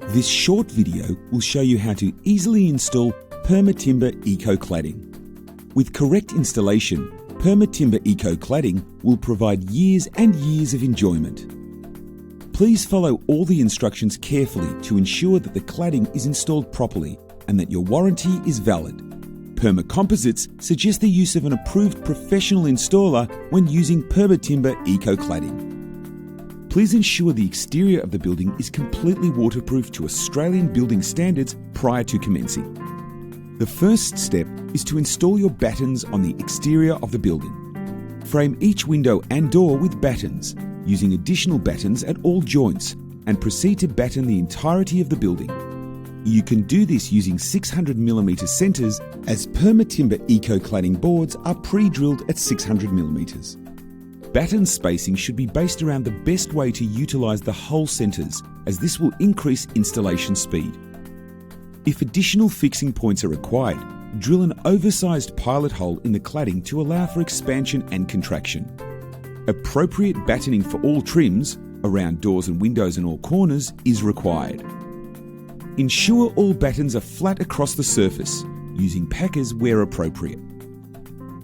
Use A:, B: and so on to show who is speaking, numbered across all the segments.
A: This short video will show you how to easily install PermaTimber Eco Cladding. With correct installation, PermaTimber Eco Cladding will provide years and years of enjoyment. Please follow all the instructions carefully to ensure that the cladding is installed properly and that your warranty is valid. Permacomposites suggest the use of an approved professional installer when using PermaTimber Eco Cladding. Please ensure the exterior of the building is completely waterproof to Australian building standards prior to commencing. The first step is to install your battens on the exterior of the building. Frame each window and door with battens, using additional battens at all joints, and proceed to batten the entirety of the building. You can do this using 600mm centres, as PermaTimber Eco Cladding boards are pre-drilled at 600mm. Batten spacing should be based around the best way to utilise the hole centres, as this will increase installation speed. If additional fixing points are required, drill an oversized pilot hole in the cladding to allow for expansion and contraction. Appropriate battening for all trims, around doors and windows and all corners, is required. Ensure all battens are flat across the surface, using packers where appropriate.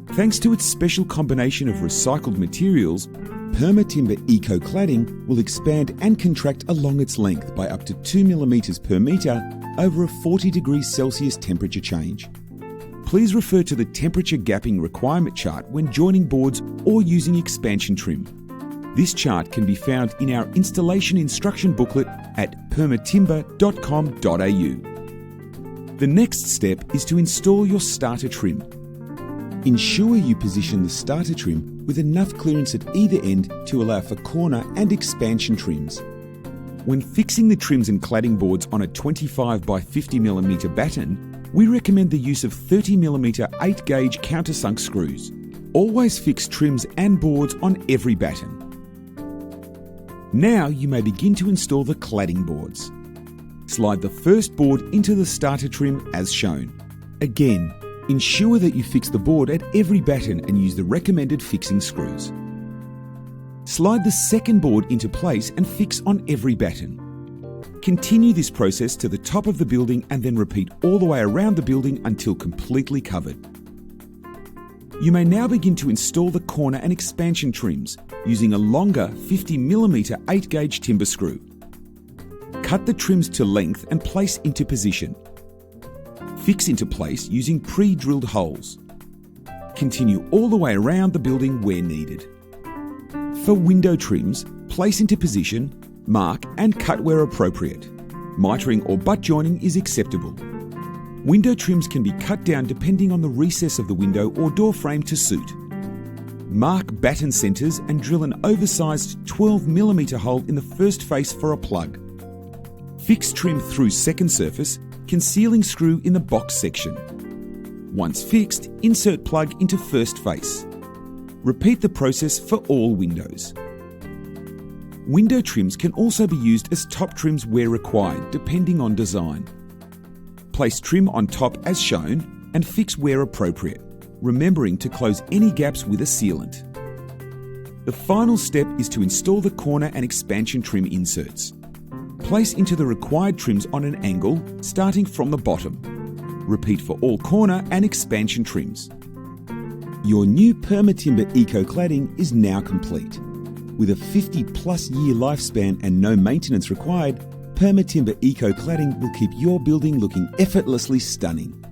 A: Thanks to its special combination of recycled materials, PermaTimber Eco Cladding will expand and contract along its length by up to 2mm per metre over a 40 degrees Celsius temperature change. Please refer to the temperature gapping requirement chart when joining boards or using expansion trim. This chart can be found in our installation instruction booklet at permatimber.com.au. The next step is to install your starter trim. Ensure you position the starter trim with enough clearance at either end to allow for corner and expansion trims. When fixing the trims and cladding boards on a 25 by 50mm batten, we recommend the use of 30mm 8-gauge countersunk screws. Always fix trims and boards on every batten. Now you may begin to install the cladding boards. Slide the first board into the starter trim as shown. Again, ensure that you fix the board at every batten and use the recommended fixing screws. Slide the second board into place and fix on every batten. Continue this process to the top of the building and then repeat all the way around the building until completely covered. You may now begin to install the corner and expansion trims using a longer 50mm 8-gauge timber screw. Cut the trims to length and place into position. Fix into place using pre-drilled holes. Continue all the way around the building where needed. For window trims, place into position, mark and cut where appropriate. Mitering or butt joining is acceptable. Window trims can be cut down depending on the recess of the window or door frame to suit. Mark batten centres and drill an oversized 12mm hole in the first face for a plug. Fix trim through second surface, concealing screw in the box section. Once fixed, insert plug into first face. Repeat the process for all windows. Window trims can also be used as top trims where required, depending on design. Place trim on top as shown and fix where appropriate, remembering to close any gaps with a sealant. The final step is to install the corner and expansion trim inserts. Place into the required trims on an angle, starting from the bottom. Repeat for all corner and expansion trims. Your new PermaTimber Eco Cladding is now complete. With a 50+ year lifespan and no maintenance required, PermaTimber Eco Cladding will keep your building looking effortlessly stunning.